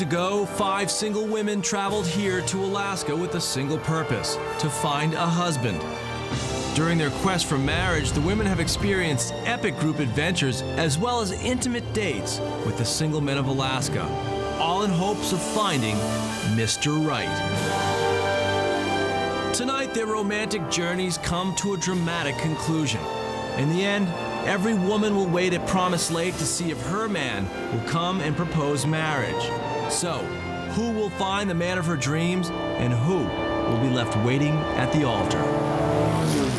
years ago, 5 single women traveled here to Alaska with a single purpose: to find a husband. During their quest for marriage, the women have experienced epic group adventures as well as intimate dates with the single men of Alaska, all in hopes of finding Mr. Right. Tonight, their romantic journeys come to a dramatic conclusion. In the end, every woman will wait at Promised Lake to see if her man will come and propose marriage. So, who will find the man of her dreams, and who will be left waiting at the altar?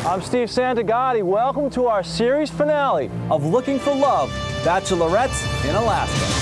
I'm Steve Santagati. Welcome to our series finale of Looking for Love, Bachelorettes in Alaska.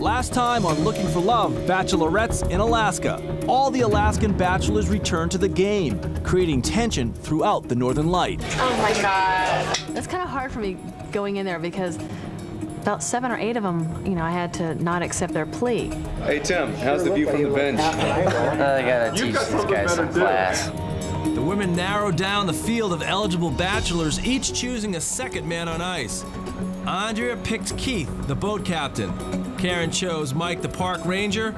Last time on Looking for Love, Bachelorettes in Alaska. All the Alaskan bachelors return to the game, creating tension throughout the Northern Light. Oh my God. It's kind of hard for me going in there because about 7 or 8 of them, I had to not accept their plea. Hey Tim, how's the view from the bench? I gotta teach these guys some class. The women narrowed down the field of eligible bachelors, each choosing a second man on ice. Andrea picked Keith, the boat captain. Karen chose Mike, the park ranger.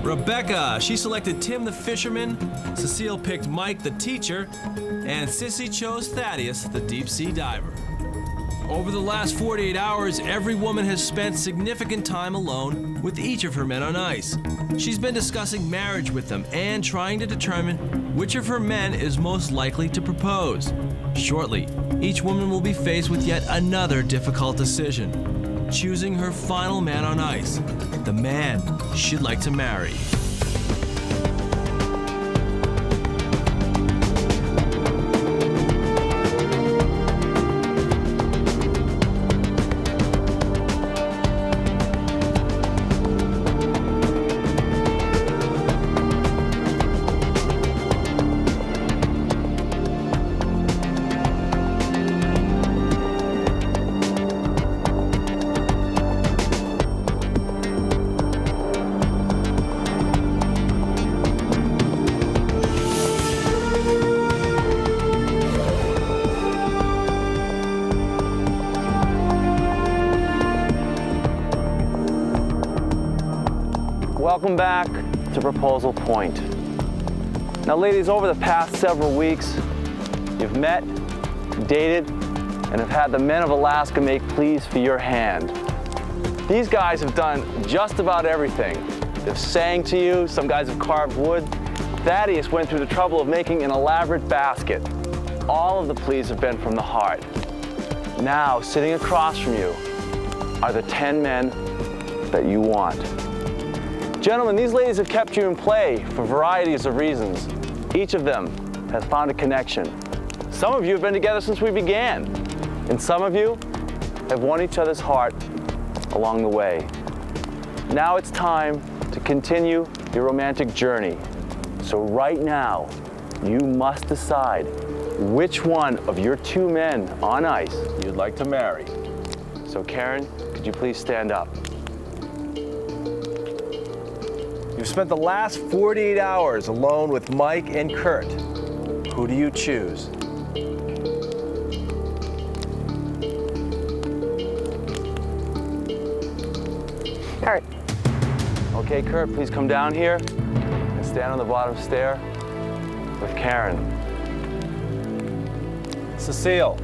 Rebecca, she selected Tim, the fisherman. Cecile picked Mike, the teacher. And Sissy chose Thaddeus, the deep-sea diver. Over the last 48 hours, every woman has spent significant time alone with each of her men on ice. She's been discussing marriage with them and trying to determine which of her men is most likely to propose. Shortly, each woman will be faced with yet another difficult decision: choosing her final man on ice, the man she'd like to marry. Welcome back to Proposal Point. Now ladies, over the past several weeks, you've met, dated, and have had the men of Alaska make pleas for your hand. These guys have done just about everything. They've sang to you, some guys have carved wood. Thaddeus went through the trouble of making an elaborate basket. All of the pleas have been from the heart. Now, sitting across from you are the 10 men that you want. Gentlemen, these ladies have kept you in play for varieties of reasons. Each of them has found a connection. Some of you have been together since we began, and some of you have won each other's heart along the way. Now it's time to continue your romantic journey. So right now, you must decide which one of your 2 men on ice you'd like to marry. So Karen, could you please stand up? You've spent the last 48 hours alone with Mike and Kurt. Who do you choose? Kurt. Okay, Kurt, please come down here and stand on the bottom stair with Karen. Cecile,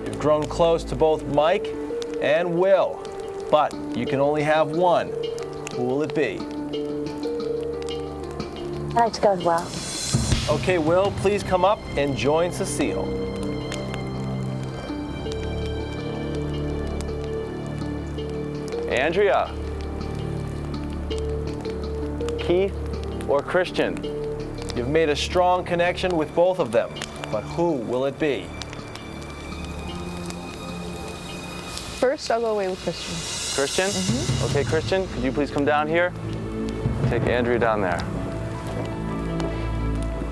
you've grown close to both Mike and Will, but you can only have one. Who will it be? I'd like to go as well. Okay, Will, please come up and join Cecile. Andrea, Keith, or Christian? You've made a strong connection with both of them, but who will it be? First, I'll go away with Christian. Christian? Okay, Christian, could you please come down here? Take Andrea down there.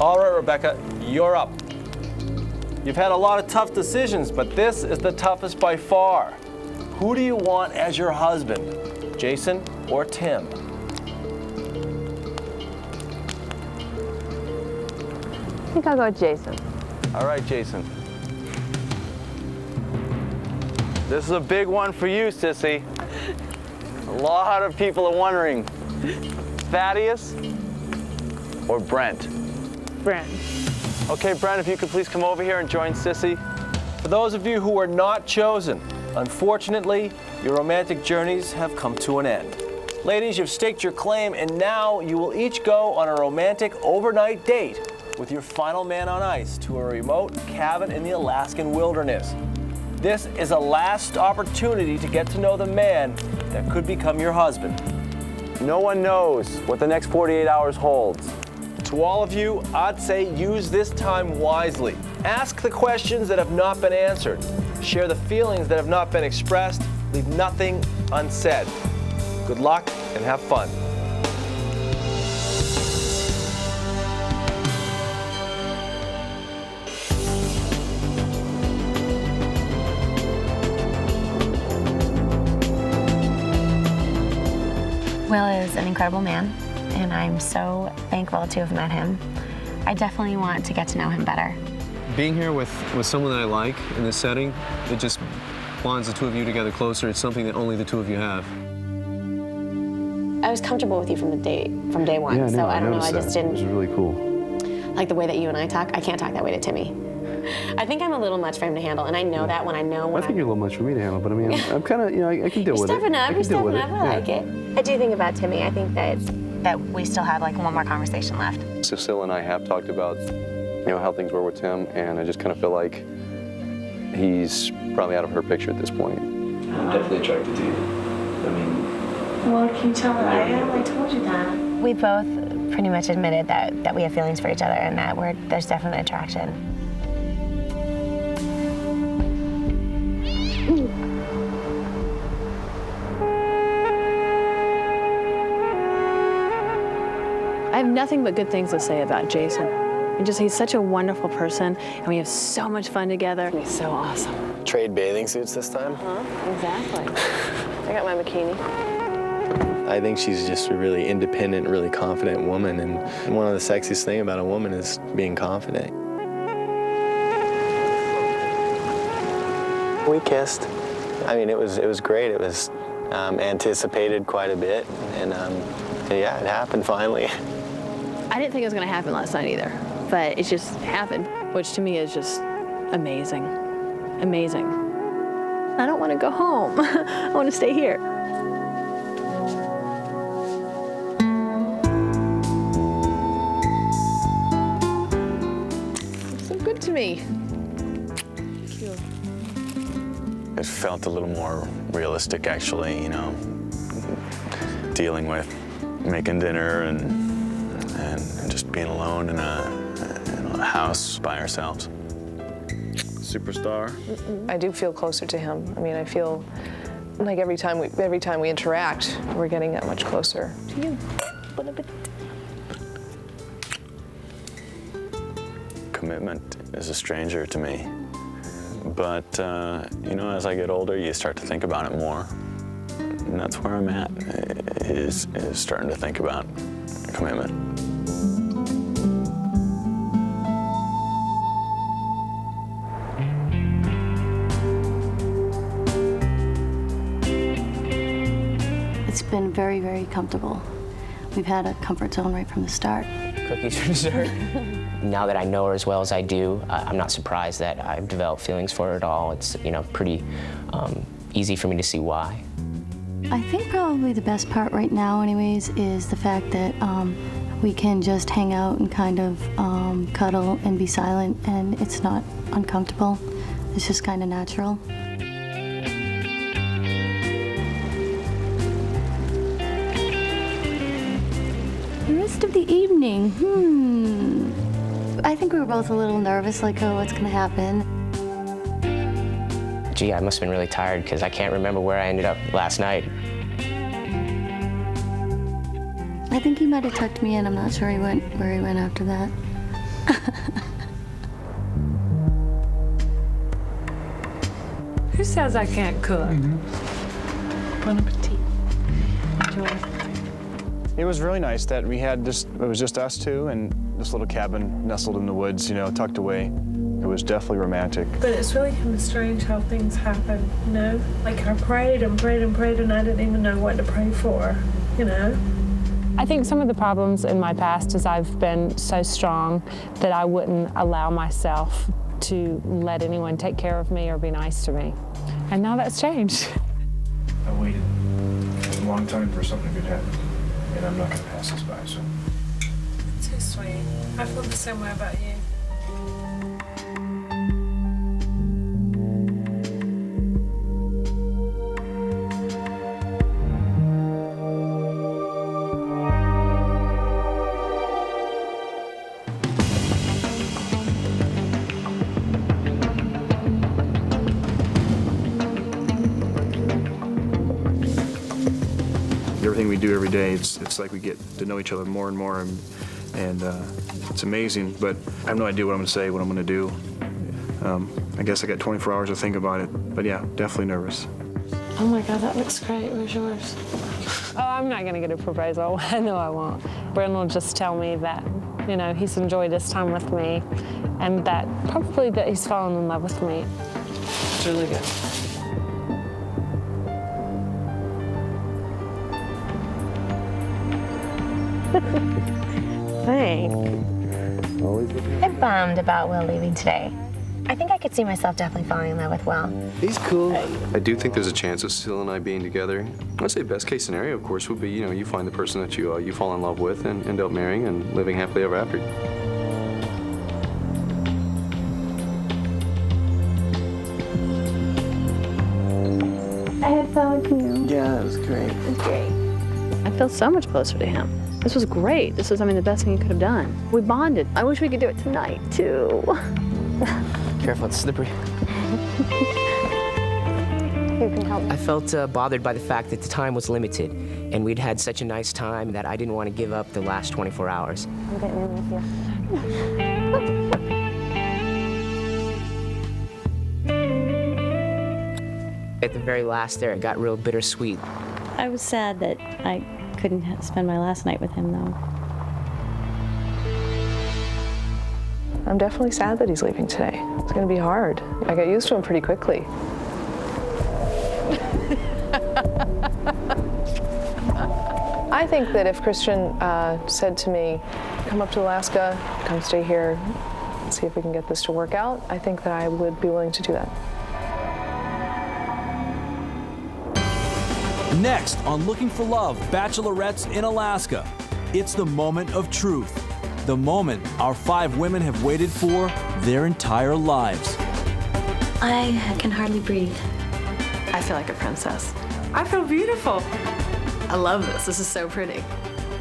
All right, Rebecca, you're up. You've had a lot of tough decisions, but this is the toughest by far. Who do you want as your husband, Jason or Tim? I think I'll go with Jason. All right, Jason. This is a big one for you, sissy. A lot of people are wondering, Thaddeus or Brent? Brent. Okay, Brent, if you could please come over here and join Sissy. For those of you who were not chosen, unfortunately, your romantic journeys have come to an end. Ladies, you've staked your claim, and now you will each go on a romantic overnight date with your final man on ice to a remote cabin in the Alaskan wilderness. This is a last opportunity to get to know the man that could become your husband. No one knows what the next 48 hours holds. To all of you, I'd say use this time wisely. Ask the questions that have not been answered. Share the feelings that have not been expressed. Leave nothing unsaid. Good luck and have fun. Will is an incredible man, and I'm so thankful to have met him. I definitely want to get to know him better. Being here with someone that I like in this setting, it just bonds the two of you together closer. It's something that only the two of you have. I was comfortable with you from day one, Yeah, so I don't know, I noticed just that. didn't. It was really cool. Like the way that you and I talk, I can't talk that way to Timmy. I think I'm a little much for him to handle, and I know that when I know when I think you're a little much for me to handle, but I mean, I'm kind of, I can deal You're with it. stepping up, I you're can deal with stepping up, I like it. I do think about Timmy. I think that we still have like one more conversation left. Cecile and I have talked about, how things were with Tim, and I just kind of feel like he's probably out of her picture at this point. I'm definitely attracted to you. I mean... Well, can you tell that I am? I told you that. We both pretty much admitted that we have feelings for each other and that there's definite attraction. I have nothing but good things to say about Jason. He's such a wonderful person, and we have so much fun together. He's so awesome. Trade bathing suits this time? Exactly. I got my bikini. I think she's just a really independent, really confident woman, and one of the sexiest things about a woman is being confident. We kissed. I mean, it was great. It was anticipated quite a bit, and yeah, it happened finally. I didn't think it was going to happen last night either, but it just happened, which to me is just amazing. Amazing. I don't want to go home. I want to stay here. So good to me. It felt a little more realistic, actually, dealing with making dinner and just being alone in a house by ourselves. Superstar? I do feel closer to him. I mean, I feel like every time we interact, we're getting that much closer to you. Commitment is a stranger to me. But, as I get older, you start to think about it more. And that's where I'm at, is starting to think about commitment. It's been very, very comfortable. We've had a comfort zone right from the start. Cookies for dessert. Now that I know her as well as I do, I'm not surprised that I've developed feelings for her at all. It's, pretty easy for me to see why. I think probably the best part right now anyways is the fact that we can just hang out and kind of cuddle and be silent, and it's not uncomfortable. It's just kind of natural. The rest of the evening, I think we were both a little nervous, like, oh, what's gonna happen? Gee, I must have been really tired because I can't remember where I ended up last night. I think he might have tucked me in. I'm not sure where he went after that. Who says I can't cook? Bon appetit. Enjoy. It was really nice that we had it was just us two and this little cabin nestled in the woods, you know, tucked away. It was definitely romantic. But it's really kind of strange how things happen, you know? Like I prayed and prayed and prayed and I didn't even know what to pray for, you know? I think some of the problems in my past is I've been so strong that I wouldn't allow myself to let anyone take care of me or be nice to me. And now that's changed. I waited a long time for something good to happen, and I'm not going to pass this by, so. It's too sweet. I feel the same way about you. Everything we do every day, it's like we get to know each other more and more, and it's amazing, but I have no idea what I'm going to say, what I'm going to do. I guess I got 24 hours to think about it, but yeah, definitely nervous. Oh my God, that looks great. Where's yours? Oh, I'm not going to get a proposal. I know I won't. Bren will just tell me that, you know, he's enjoyed his time with me and that probably that he's fallen in love with me. It's really good. Thanks. I'm bummed about Will leaving today. I think I could see myself definitely falling in love with Will. He's cool. I do think there's a chance of Cecile and I being together. I'd say best case scenario, of course, would be, you know, you find the person that you fall in love with and end up marrying and living happily ever after. I had fun with you. Yeah, it was great. It was great. I feel so much closer to him. This was great. This was, I mean, the best thing you could have done. We bonded. I wish we could do it tonight, too. Careful, it's slippery. You can help. I felt bothered by the fact that the time was limited, and we'd had such a nice time that I didn't want to give up the last 24 hours. I'm getting in with you. At the very last there, it got real bittersweet. I was sad that I couldn't spend my last night with him, though. I'm definitely sad that he's leaving today. It's going to be hard. I got used to him pretty quickly. I think that if Christian said to me, come up to Alaska, come stay here, see if we can get this to work out, I think that I would be willing to do that. Next on Looking for Love, Bachelorettes in Alaska. It's the moment of truth. The moment our 5 women have waited for their entire lives. I can hardly breathe. I feel like a princess. I feel beautiful. I love this. This is so pretty.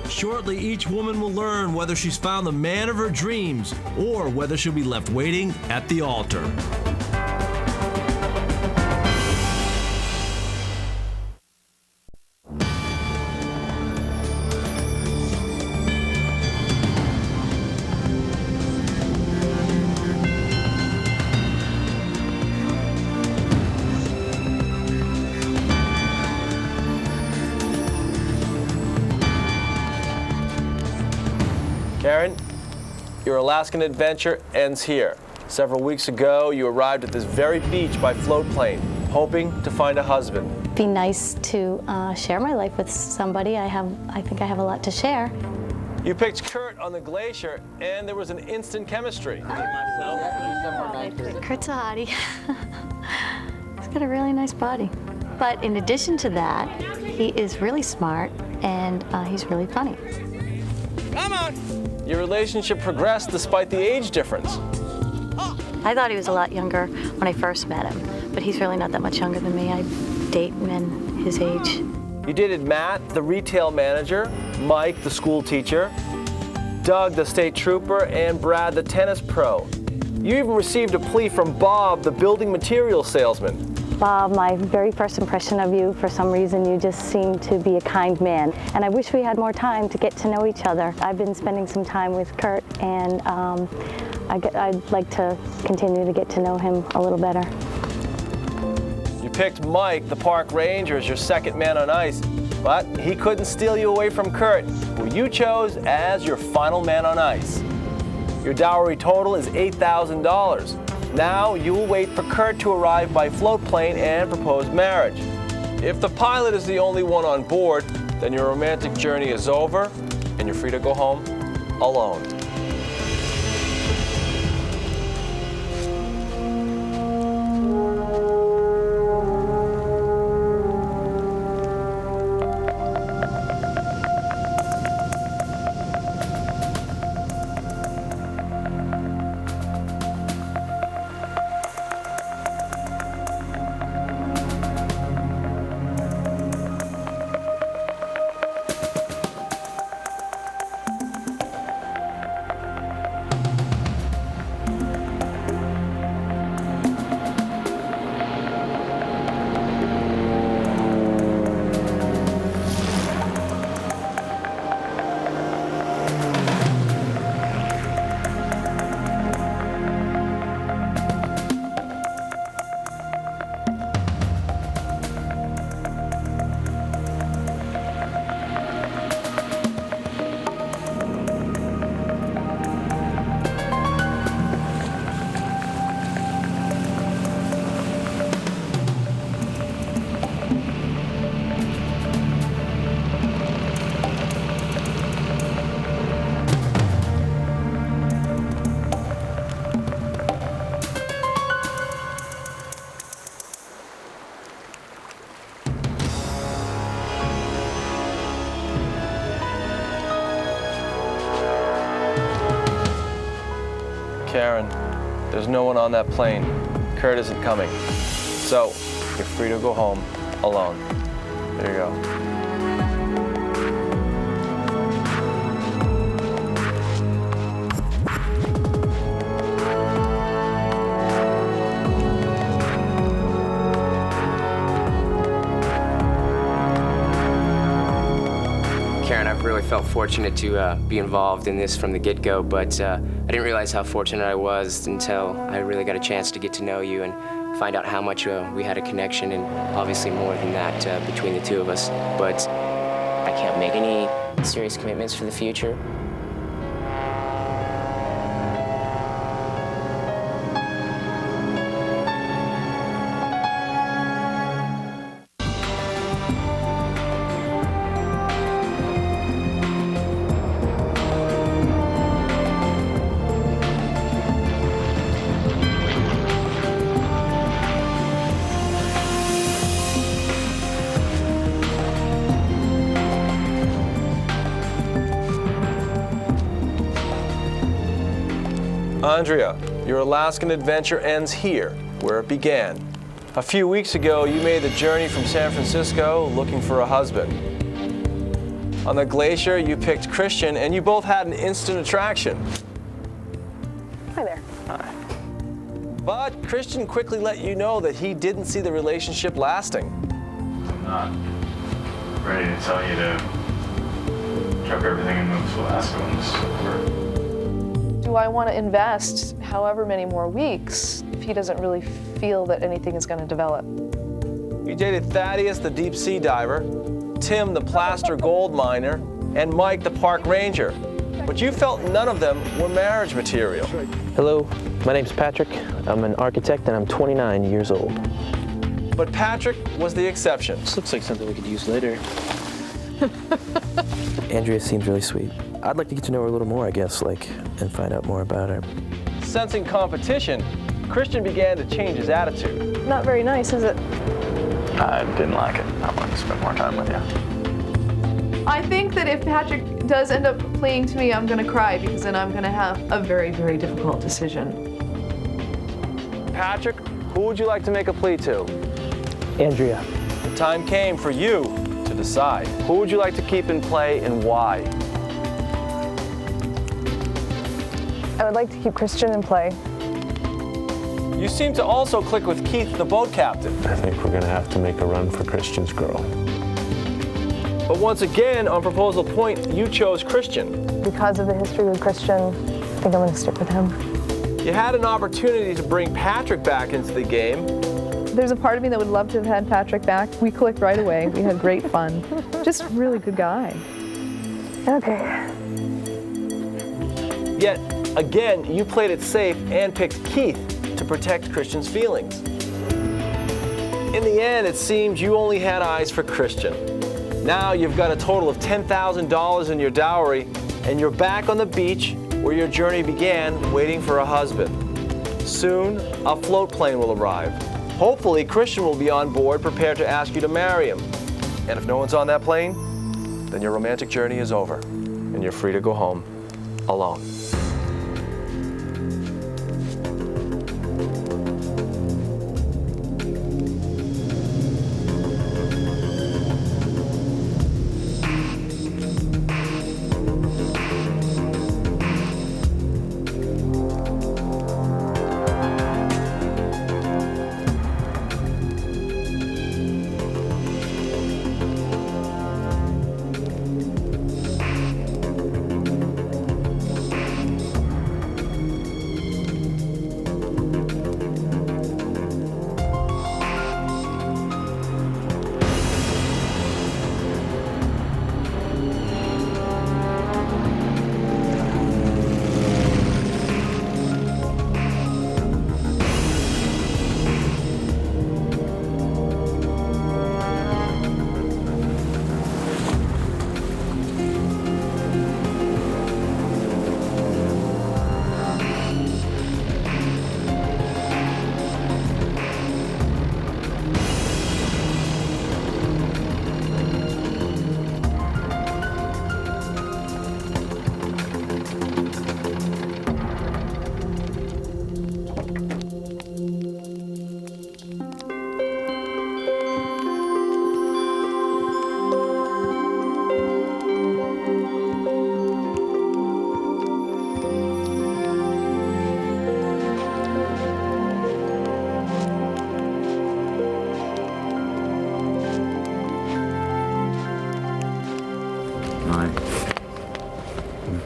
Shortly, each woman will learn whether she's found the man of her dreams or whether she'll be left waiting at the altar. Karen, your Alaskan adventure ends here. Several weeks ago, you arrived at this very beach by float plane, hoping to find a husband. It'd be nice to share my life with somebody. I think I have a lot to share. You picked Kurt on the glacier, and there was an instant chemistry. Kurt's a hottie. He's got a really nice body. But in addition to that, he is really smart, and he's really funny. Come on! Your relationship progressed despite the age difference. I thought he was a lot younger when I first met him, but he's really not that much younger than me. I date men his age. You dated Matt, the retail manager, Mike, the school teacher, Doug, the state trooper, and Brad, the tennis pro. You even received a plea from Bob, the building material salesman. Bob, my very first impression of you, for some reason, you just seem to be a kind man. And I wish we had more time to get to know each other. I've been spending some time with Kurt, and I'd like to continue to get to know him a little better. You picked Mike, the park ranger, as your second man on ice, but he couldn't steal you away from Kurt, who you chose as your final man on ice. Your dowry total is $8,000. Now you will wait for Kurt to arrive by float plane and propose marriage. If the pilot is the only one on board, then your romantic journey is over and you're free to go home alone. Karen, there's no one on that plane. Kurt isn't coming. So, you're free to go home alone. There you go. Karen, I've really felt fortunate to be involved in this from the get-go, but I didn't realize how fortunate I was until I really got a chance to get to know you and find out how much we had a connection, and obviously more than that between the two of us. But I can't make any serious commitments for the future. Andrea, your Alaskan adventure ends here, where it began. A few weeks ago, you made the journey from San Francisco looking for a husband. On the glacier, you picked Christian, and you both had an instant attraction. Hi there. Hi. But Christian quickly let you know that he didn't see the relationship lasting. I'm not ready to tell you to drop everything and move to Alaska when this is over. Do I want to invest however many more weeks if he doesn't really feel that anything is going to develop? You dated Thaddeus, the deep sea diver, Tim, the plaster gold miner, and Mike, the park ranger. But you felt none of them were marriage material. Hello, my name's Patrick. I'm an architect and I'm 29 years old. But Patrick was the exception. This looks like something we could use later. Andrea seems really sweet. I'd like to get to know her a little more, I guess, and find out more about her. Sensing competition, Christian began to change his attitude. Not very nice, is it? I didn't like it. I wanted to spend more time with you. I think that if Patrick does end up pleading to me, I'm going to cry, because then I'm going to have a very, very difficult decision. Patrick, who would you like to make a plea to? Andrea. The time came for you to to decide. Who would you like to keep in play and why? I would like to keep Christian in play. You seem to also click with Keith, the boat captain. I think we're going to have to make a run for Christian's girl. But once again, on proposal point, you chose Christian. Because of the history with Christian, I think I'm going to stick with him. You had an opportunity to bring Patrick back into the game. There's a part of me that would love to have had Patrick back. We clicked right away. We had great fun. Just really good guy. Okay. Yet, again, you played it safe and picked Keith to protect Christian's feelings. In the end, it seems you only had eyes for Christian. Now you've got a total of $10,000 in your dowry, and you're back on the beach where your journey began, waiting for a husband. Soon, a float plane will arrive. Hopefully, Christian will be on board, prepared to ask you to marry him. And if no one's on that plane, then your romantic journey is over, and you're free to go home alone.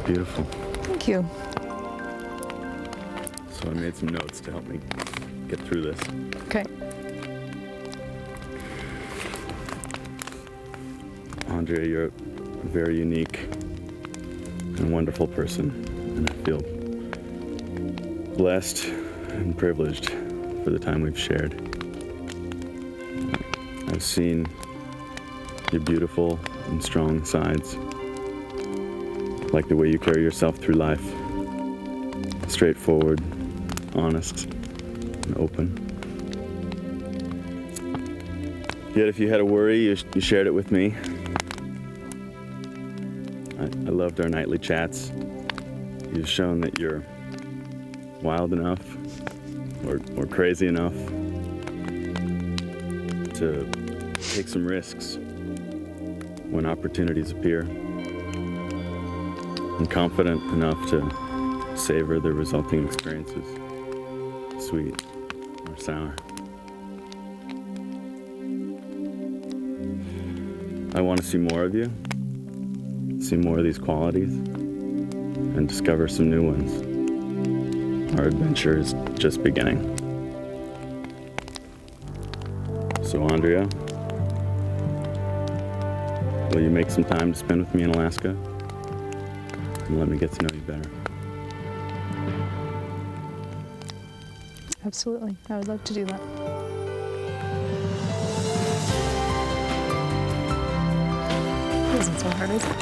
Beautiful. Thank you. So I made some notes to help me get through this. Okay. Andrea, you're a very unique and wonderful person, and I feel blessed and privileged for the time we've shared. I've seen your beautiful and strong sides. Like the way you carry yourself through life. Straightforward, honest, and open. Yet if you had a worry, you shared it with me. I loved our nightly chats. You've shown that you're wild enough or crazy enough to take some risks when opportunities appear, and confident enough to savor the resulting experiences, sweet or sour. I want to see more of you, see more of these qualities, and discover some new ones. Our adventure is just beginning. So, Andrea, will you make some time to spend with me in Alaska? And let me get to know you better. Absolutely. I would love to do that. It isn't so hard, is it?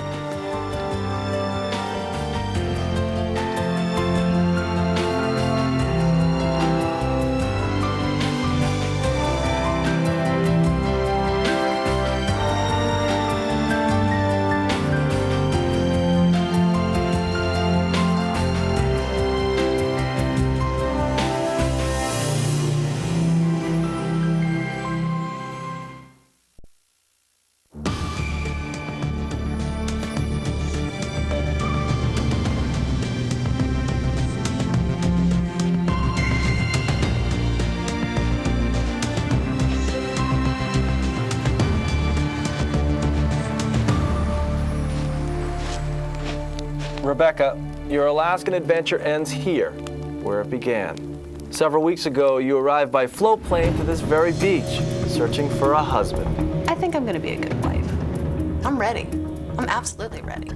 Rebecca, your Alaskan adventure ends here, where it began. Several weeks ago, you arrived by float plane to this very beach, searching for a husband. I think I'm going to be a good wife. I'm ready. I'm absolutely ready.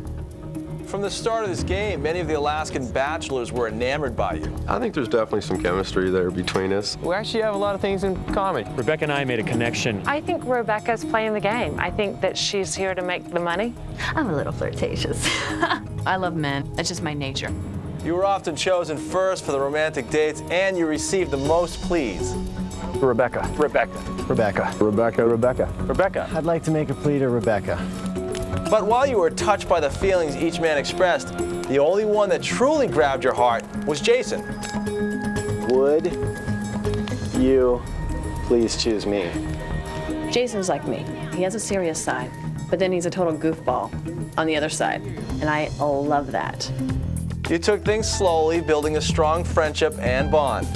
From the start of this game, many of the Alaskan bachelors were enamored by you. I think there's definitely some chemistry there between us. We actually have a lot of things in common. Rebecca and I made a connection. I think Rebecca's playing the game. I think that she's here to make the money. I'm a little flirtatious. I love men. That's just my nature. You were often chosen first for the romantic dates, and you received the most pleas. Rebecca. Rebecca. Rebecca. Rebecca. Rebecca. Rebecca. I'd like to make a plea to Rebecca. But while you were touched by the feelings each man expressed, the only one that truly grabbed your heart was Jason. Would you please choose me? Jason's like me. He has a serious side, but then he's a total goofball on the other side, and I love that. You took things slowly, building a strong friendship and bond.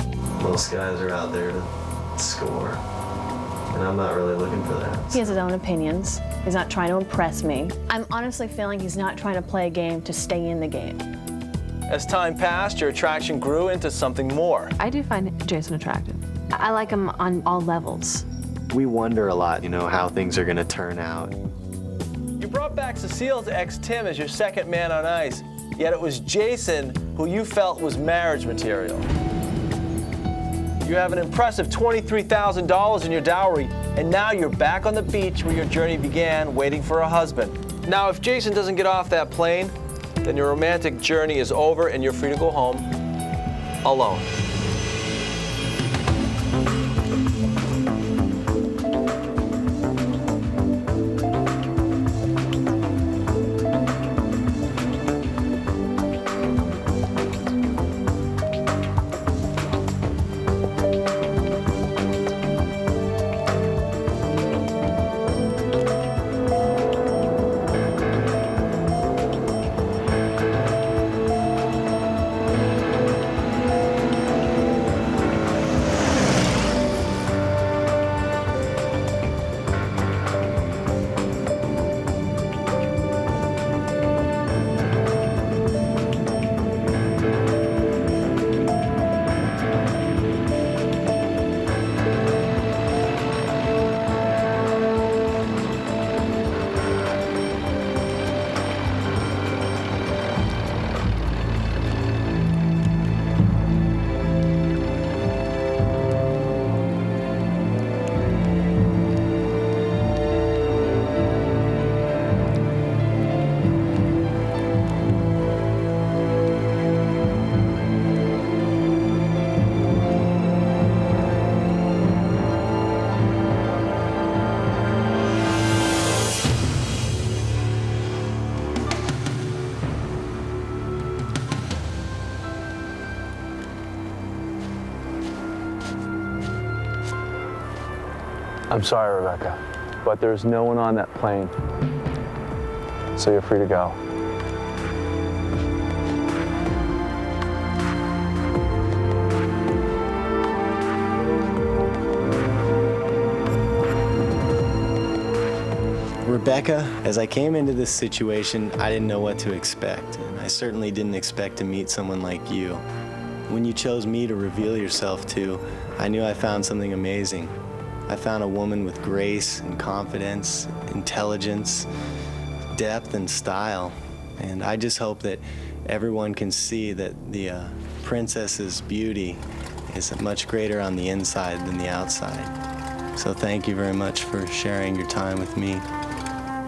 Most guys are out there to score, and I'm not really looking for that. He has his own opinions. He's not trying to impress me. I'm honestly feeling he's not trying to play a game to stay in the game. As time passed, your attraction grew into something more. I do find Jason attractive. I like him on all levels. We wonder a lot, how things are going to turn out. You brought back Cecile's ex Tim as your second man on ice, yet it was Jason who you felt was marriage material. You have an impressive $23,000 in your dowry, and now you're back on the beach where your journey began, waiting for a husband. Now, if Jason doesn't get off that plane, then your romantic journey is over and you're free to go home alone. I'm sorry, Rebecca, but there's no one on that plane, so you're free to go. Rebecca, as I came into this situation, I didn't know what to expect, and I certainly didn't expect to meet someone like you. When you chose me to reveal yourself to, I knew I found something amazing. I found a woman with grace and confidence, intelligence, depth and style. And I just hope that everyone can see that the princess's beauty is much greater on the inside than the outside. So thank you very much for sharing your time with me.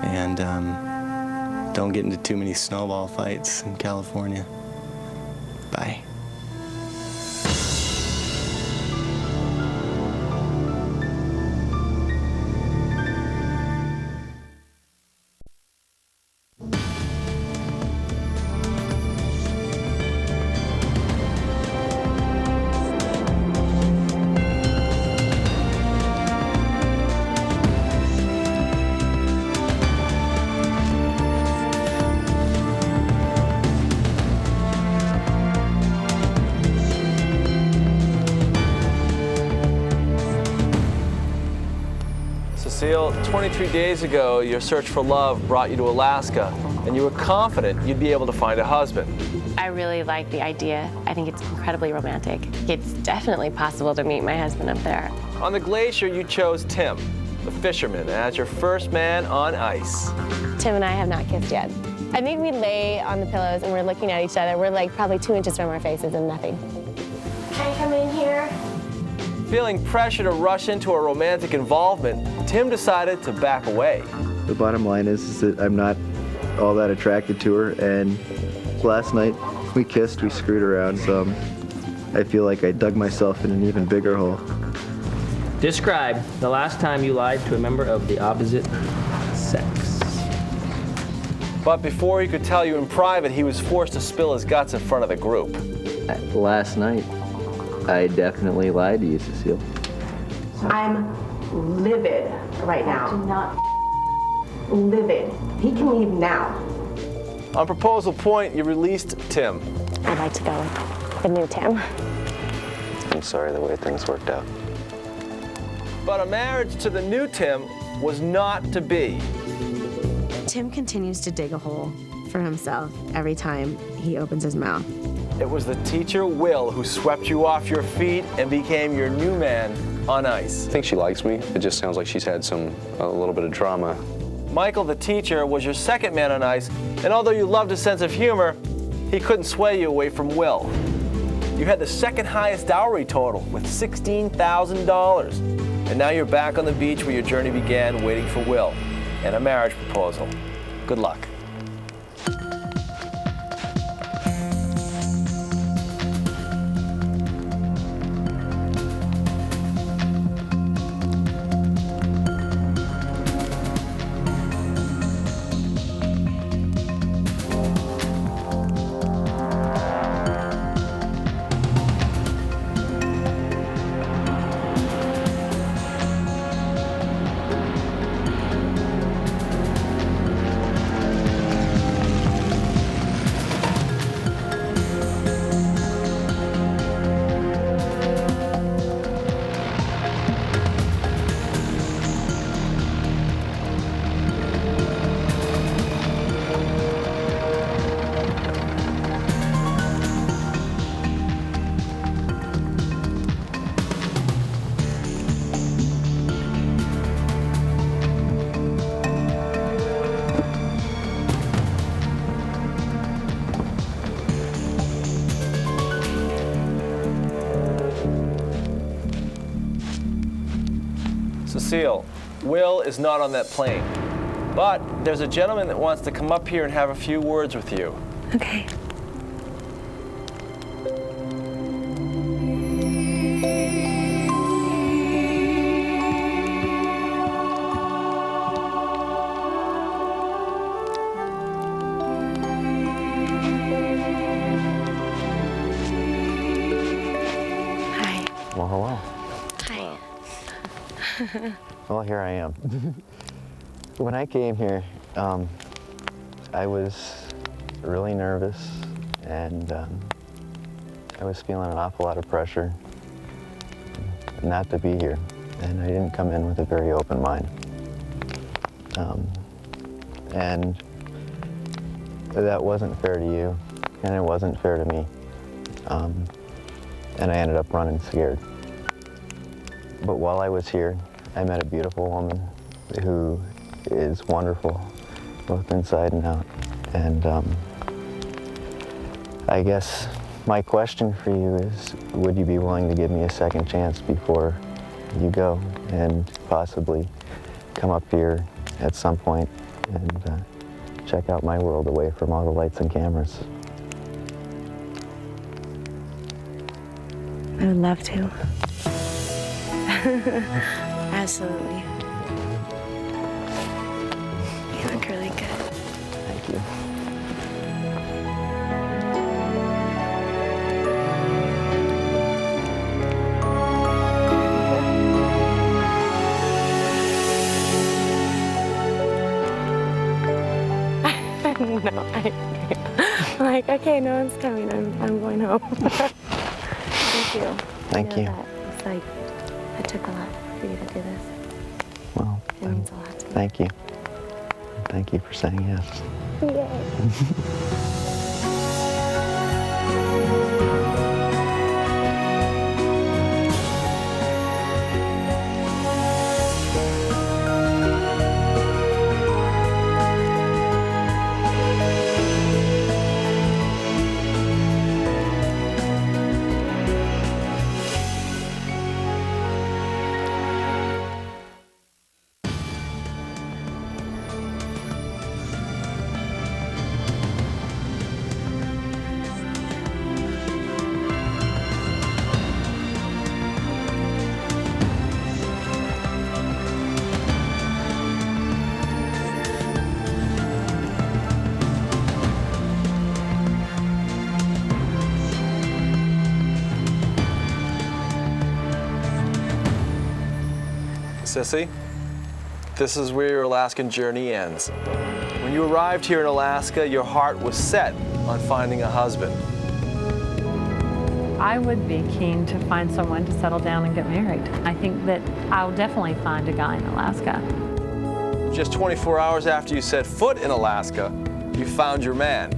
And don't get into too many snowball fights in California. Bye. Cecile, 23 days ago, your search for love brought you to Alaska. and you were confident you'd be able to find a husband. I really like the idea. I think it's incredibly romantic. It's definitely possible to meet my husband up there. On the glacier, you chose Tim, the fisherman, as your first man on ice. Tim and I have not kissed yet. I think we lay on the pillows and we're looking at each other. We're like probably 2 inches from our faces and nothing. Can I come in here? Feeling pressure to rush into a romantic involvement, Tim decided to back away. The bottom line is that I'm not all that attracted to her, and last night we kissed, we screwed around, so I feel like I dug myself in an even bigger hole. Describe the last time you lied to a member of the opposite sex. But before he could tell you in private, he was forced to spill his guts in front of the group. Last night, I definitely lied to you, Cecile. I'm livid right now. Do not. Livid. He can leave now. On proposal point, you released Tim. I'd like to go with the new Tim. I'm sorry the way things worked out. But a marriage to the new Tim was not to be. Tim continues to dig a hole for himself every time he opens his mouth. It was the teacher, Will, who swept you off your feet and became your new man on ice. I think she likes me. It just sounds like she's had a little bit of drama. Michael, the teacher, was your second man on ice, and although you loved his sense of humor, he couldn't sway you away from Will. You had the second highest dowry total with $16,000. And now you're back on the beach where your journey began, waiting for Will and a marriage proposal. Good luck. Cecile, Will is not on that plane. But there's a gentleman that wants to come up here and have a few words with you. Okay. Hi. Well, hello. Hi. Well, here I am. When I came here, I was really nervous, and I was feeling an awful lot of pressure not to be here, and I didn't come in with a very open mind. And that wasn't fair to you, and it wasn't fair to me. And I ended up running scared. But while I was here, I met a beautiful woman who is wonderful, both inside and out. And I guess my question for you is, would you be willing to give me a second chance before you go and possibly come up here at some point and check out my world away from all the lights and cameras? I would love to. Absolutely. You look really good. Thank you. No, I'm like, okay, no one's coming. I'm going home. Thank you. Thank you. It's like, it took a lot for you to do this. Well, it means a lot to me. Thank you. Thank you for saying yes. Sissy, this is where your Alaskan journey ends. When you arrived here in Alaska, your heart was set on finding a husband. I would be keen to find someone to settle down and get married. I think that I'll definitely find a guy in Alaska. Just 24 hours after you set foot in Alaska, you found your man.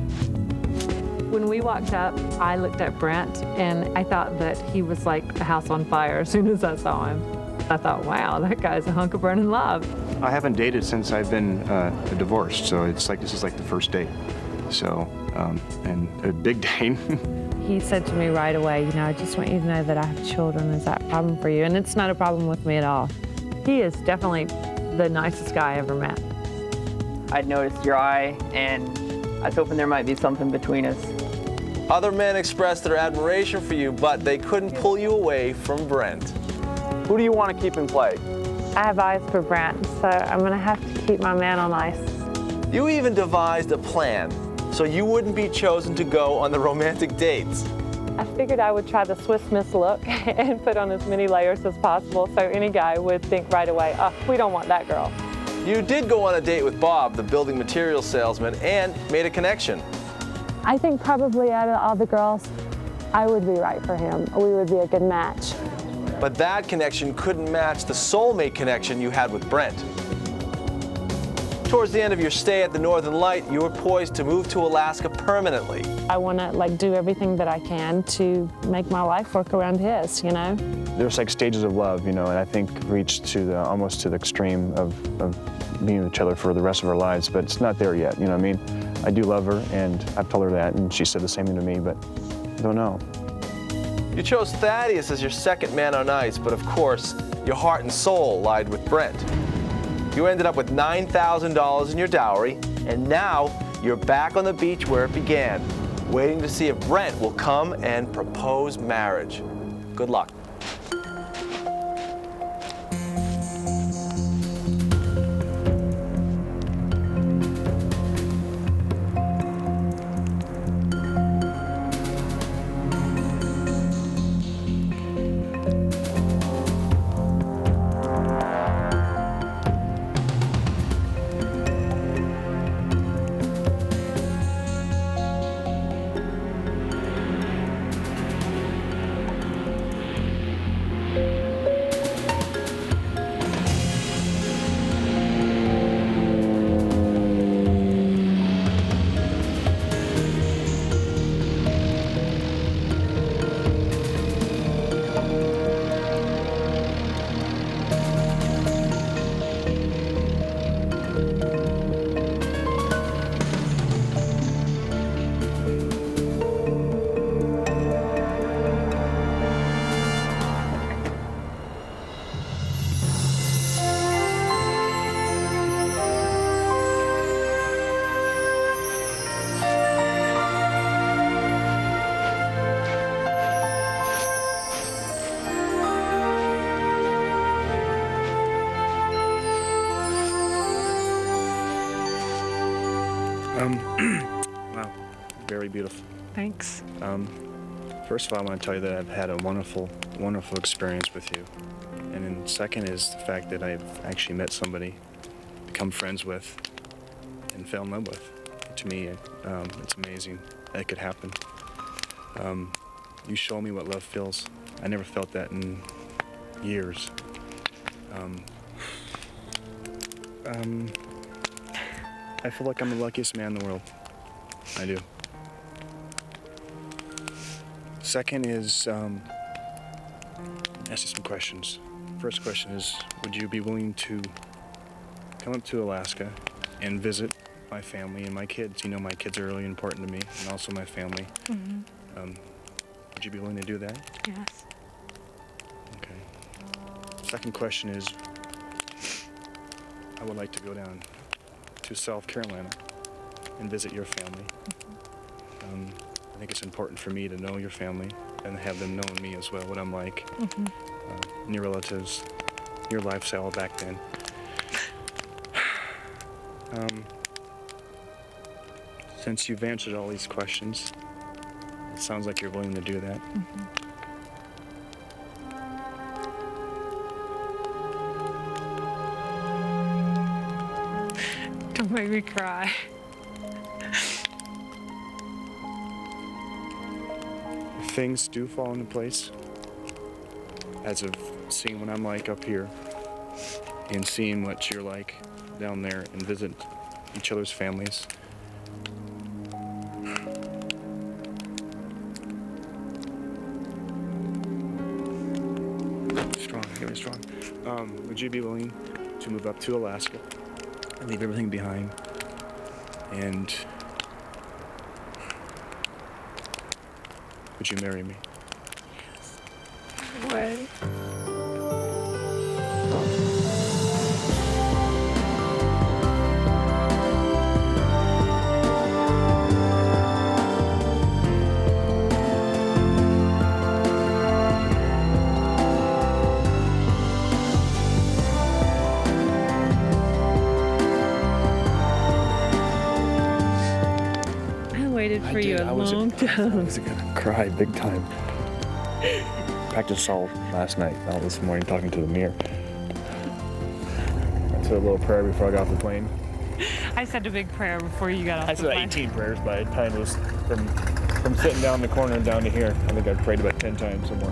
When we walked up, I looked at Brent and I thought that he was like a house on fire as soon as I saw him. I thought, wow, that guy's a hunk of burning love. I haven't dated since I've been divorced, so it's like this is like the first date. So, and a big date. He said to me right away, you know, I just want you to know that I have children. Is that a problem for you? And it's not a problem with me at all. He is definitely the nicest guy I ever met. I'd noticed your eye, and I was hoping there might be something between us. Other men expressed their admiration for you, but they couldn't pull you away from Brent. Who do you want to keep in play? I have eyes for Brent, so I'm going to have to keep my man on ice. You even devised a plan so you wouldn't be chosen to go on the romantic dates. I figured I would try the Swiss Miss look and put on as many layers as possible so any guy would think right away, oh, we don't want that girl. You did go on a date with Bob, the building materials salesman, and made a connection. I think probably out of all the girls, I would be right for him. We would be a good match. But that connection couldn't match the soulmate connection you had with Brent. Towards the end of your stay at the Northern Light, you were poised to move to Alaska permanently. I want to do everything that I can to make my life work around his, you know? There's like stages of love, you know, and I think reached to almost to the extreme of being with each other for the rest of our lives, but it's not there yet, you know what I mean? I do love her, and I've told her that, and she said the same thing to me, but I don't know. You chose Thaddeus as your second man on ice, but of course, your heart and soul lied with Brent. You ended up with $9,000 in your dowry, and now you're back on the beach where it began, waiting to see if Brent will come and propose marriage. Good luck. Wow, very beautiful. Thanks. First of all, I want to tell you that I've had a wonderful, wonderful experience with you. And then second is the fact that I've actually met somebody, become friends with, and fell in love with. To me, it's amazing that it could happen. You show me what love feels. I never felt that in years. I feel like I'm the luckiest man in the world. I do. Second is, ask you some questions. First question is, would you be willing to come up to Alaska and visit my family and my kids? You know, my kids are really important to me, and also my family. Mm-hmm. Would you be willing to do that? Yes. Okay. Second question is, I would like to go down to South Carolina and visit your family. I think it's important for me to know your family and have them know me as well, what I'm like, and your relatives, your lifestyle back then. Since you've answered all these questions, it sounds like you're willing to do that. Don't make me cry. If things do fall into place, as of seeing what I'm like up here and seeing what you're like down there and visit each other's families, strong. Would you be willing to move up to Alaska and leave everything behind? And would you marry me? What? For you a long time. I was gonna cry big time. Practiced all last night, all this morning, talking to the mirror. I said a little prayer before I got off the plane. I said a big prayer before you got off the plane. I said 18 prayers by the time it was from sitting down in the corner and down to here. I think I prayed about 10 times or more.